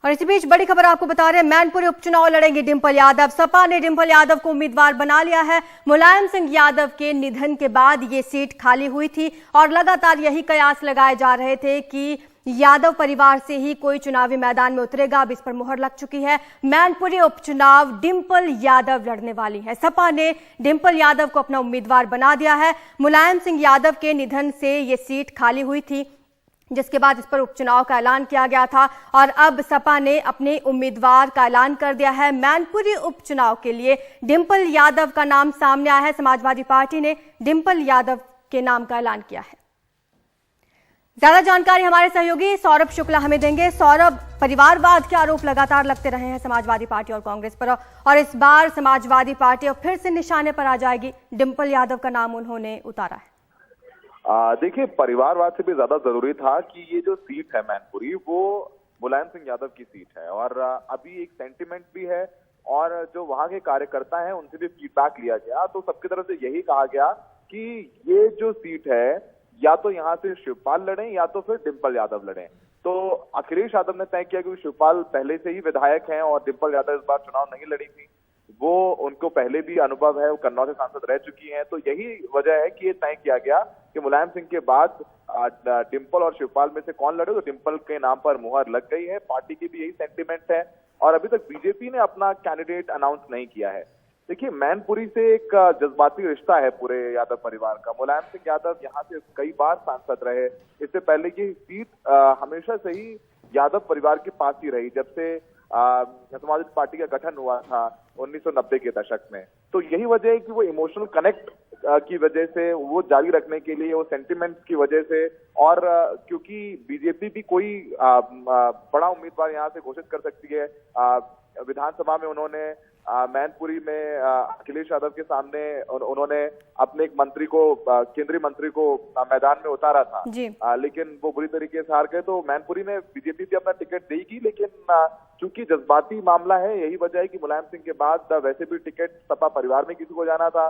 और इसी बीच बड़ी खबर आपको बता रहे हैं, मैनपुरी उपचुनाव लड़ेंगी डिंपल यादव। सपा ने डिंपल यादव को उम्मीदवार बना लिया है। मुलायम सिंह यादव के निधन के बाद ये सीट खाली हुई थी और लगातार यही कयास लगाए जा रहे थे कि यादव परिवार से ही कोई चुनावी मैदान में उतरेगा। अब इस पर मुहर लग चुकी है। मैनपुरी उपचुनाव डिंपल यादव लड़ने वाली है। सपा ने डिंपल यादव को अपना उम्मीदवार बना दिया है। मुलायम सिंह यादव के निधन से ये सीट खाली हुई थी, जिसके बाद इस पर उपचुनाव का ऐलान किया गया था और अब सपा ने अपने उम्मीदवार का ऐलान कर दिया है। मैनपुरी उपचुनाव के लिए डिंपल यादव का नाम सामने आया है। समाजवादी पार्टी ने डिंपल यादव के नाम का ऐलान किया है। ज्यादा जानकारी हमारे सहयोगी सौरभ शुक्ला हमें देंगे। सौरभ, परिवारवाद के आरोप लगातार लगते रहे हैं समाजवादी पार्टी और कांग्रेस पर, और इस बार समाजवादी पार्टी फिर से निशाने पर आ जाएगी। डिंपल यादव का नाम उन्होंने उतारा है। देखिए, परिवारवाद से भी ज्यादा जरूरी था कि ये जो सीट है मैनपुरी, वो मुलायम सिंह यादव की सीट है और अभी एक सेंटिमेंट भी है और जो वहां के कार्यकर्ता हैं उनसे भी फीडबैक लिया गया तो सबकी तरफ से यही कहा गया कि ये जो सीट है या तो यहाँ से शिवपाल लड़ें या तो फिर डिंपल यादव लड़ें। तो अखिलेश यादव ने तय किया कि शिवपाल पहले से ही विधायक हैं और डिंपल यादव इस बार चुनाव नहीं लड़ी थी, वो उनको पहले भी अनुभव है, वो कन्नौज से सांसद रह चुकी हैं। तो यही वजह है कि ये तय किया गया कि मुलायम सिंह के बाद डिंपल और शिवपाल में से कौन लड़े। तो डिंपल के नाम पर मुहर लग गई है। पार्टी की भी यही सेंटिमेंट है और अभी तक बीजेपी ने अपना कैंडिडेट अनाउंस नहीं किया है। देखिए, मैनपुरी से एक जज्बाती रिश्ता है पूरे यादव परिवार का। मुलायम सिंह यादव यहाँ से कई बार सांसद रहे। इससे पहले की सीट हमेशा से ही यादव परिवार के पास ही रही, जब से समाजवादी पार्टी का गठन हुआ था 1990 के दशक में। तो यही वजह है कि वो इमोशनल कनेक्ट की वजह से, वो जारी रखने के लिए, वो सेंटिमेंट्स की वजह से, और क्योंकि बीजेपी भी कोई बड़ा उम्मीदवार यहाँ से घोषित कर सकती है। विधानसभा में उन्होंने मैनपुरी में अखिलेश यादव के सामने उन्होंने अपने एक मंत्री को, केंद्रीय मंत्री को मैदान में उतारा था, लेकिन वो बुरी तरीके से हार गए। तो मैनपुरी में बीजेपी भी अपना टिकट देगी, लेकिन चूंकि जज्बाती मामला है, यही वजह है कि मुलायम सिंह के बाद वैसे भी टिकट सपा परिवार में किसी को जाना था।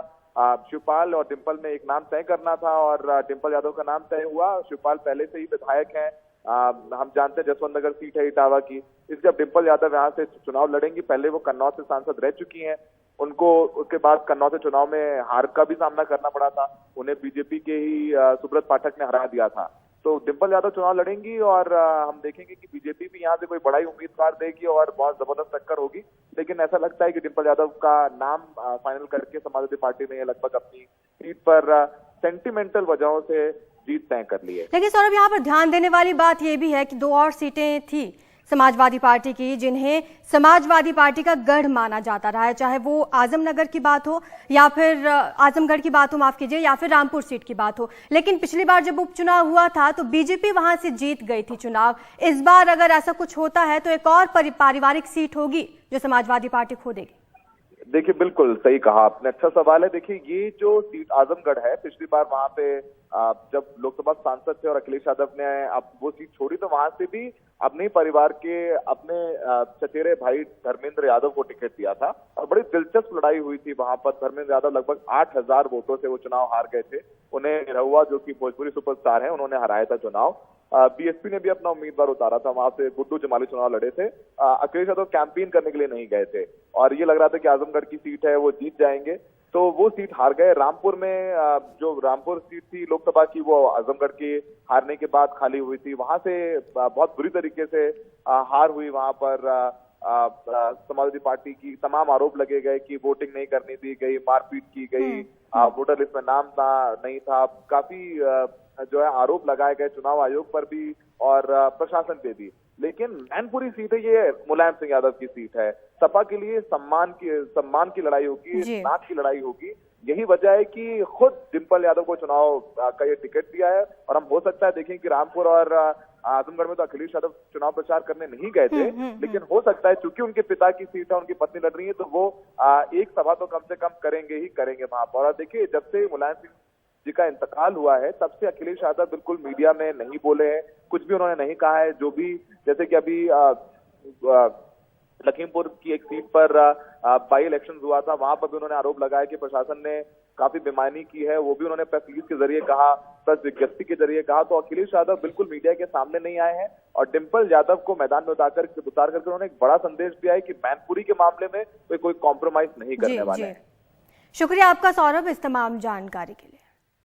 शिवपाल और डिंपल में एक नाम तय करना था और डिंपल यादव का नाम तय हुआ। शिवपाल पहले से ही विधायक हैं, हम जानते हैं जसवंत नगर सीट है इटावा की। इसलिए अब डिंपल यादव यहाँ से चुनाव लड़ेंगी। पहले वो कन्नौज से सांसद रह चुकी हैं, उनको उसके बाद कन्नौज से चुनाव में हार का भी सामना करना पड़ा था। उन्हें बीजेपी के ही सुब्रत पाठक ने हरा दिया था। तो डिंपल यादव चुनाव लड़ेंगी और हम देखेंगे कि बीजेपी भी यहाँ से कोई बड़ा ही उम्मीदवार देगी और बहुत जबरदस्त टक्कर होगी। लेकिन ऐसा लगता है कि डिंपल यादव का नाम फाइनल करके समाजवादी पार्टी ने लगभग अपनी सीट पर सेंटिमेंटल वजहों से जीत तय कर ली है। लेकिन सौरभ, यहाँ पर ध्यान देने वाली बात यह भी है कि 2 और सीटें थी समाजवादी पार्टी की, जिन्हें समाजवादी पार्टी का गढ़ माना जाता रहा है, चाहे वो आजमनगर की बात हो या फिर आजमगढ़ की बात हो, माफ कीजिए, या फिर रामपुर सीट की बात हो। लेकिन पिछली बार जब उपचुनाव हुआ था तो बीजेपी वहां से जीत गई थी चुनाव। इस बार अगर ऐसा कुछ होता है तो एक और पारिवारिक सीट होगी जो समाजवादी पार्टी खो देगी। देखिए, बिल्कुल सही कहा आपने, अच्छा सवाल है। देखिए, ये जो सीट आजमगढ़ है, पिछली बार वहां पे जब लोकसभा सांसद थे और अखिलेश यादव ने अब वो सीट छोड़ी तो वहां से भी अपने परिवार के अपने चचेरे भाई धर्मेंद्र यादव को टिकट दिया था और बड़ी दिलचस्प लड़ाई हुई थी वहां पर। धर्मेंद्र यादव लगभग 8000 वोटों से वो चुनाव हार गए थे। उन्हें निरहुआ, जो कि भोजपुरी सुपरस्टार है, उन्होंने हराया था चुनाव। बीएसपी ने भी अपना उम्मीदवार उतारा था, वहां से गुड्डू जमाली चुनाव लड़े थे। अखिलेश यादव कैंपेन करने के लिए नहीं गए थे और ये लग रहा था कि आजमगढ़ की सीट है वो जीत जाएंगे, तो वो सीट हार गए। रामपुर में जो रामपुर सीट थी लोकसभा की, वो आजमगढ़ की हारने के बाद खाली हुई थी। वहां से बहुत बुरी तरीके से हार हुई। वहां पर समाजवादी पार्टी की तमाम आरोप लगे गए कि वोटिंग नहीं करने दी गई, मारपीट की गई, वोटर लिस्ट में नाम नहीं था। काफी जो है आरोप लगाए गए चुनाव आयोग पर भी और प्रशासन पे भी। लेकिन मैनपुरी सीट है, ये मुलायम सिंह यादव की सीट है। सपा के लिए सम्मान की लड़ाई होगी, नाक की लड़ाई होगी। यही वजह है कि खुद डिंपल यादव को चुनाव का ये टिकट दिया है और हम हो सकता है देखें कि रामपुर और आजमगढ़ में तो अखिलेश यादव चुनाव प्रचार करने नहीं गए थे, लेकिन हो सकता है चूंकि उनके पिता की सीट है, उनकी पत्नी लड़ रही है, तो वो एक सभा तो कम से कम करेंगे वहां पर। और देखिए, जब से मुलायम सिंह जी का इंतकाल हुआ है तब से अखिलेश यादव बिल्कुल मीडिया में नहीं बोले हैं, कुछ भी उन्होंने नहीं कहा है। जो भी, जैसे कि अभी लखीमपुर की एक सीट पर बाई इलेक्शन हुआ था, वहां पर भी उन्होंने आरोप लगाया कि प्रशासन ने काफी बेईमानी की है। वो भी उन्होंने प्रेस रिलीज के जरिए कहा, प्रेस विज्ञप्ति के जरिए कहा। तो अखिलेश यादव बिल्कुल मीडिया के सामने नहीं आए हैं और डिंपल यादव को मैदान में उतार करके उन्होंने एक बड़ा संदेश दिया है कि मैनपुरी के मामले में कोई कॉम्प्रोमाइज नहीं करने वाले हैं। शुक्रिया आपका सौरभ इस तमाम जानकारी के लिए।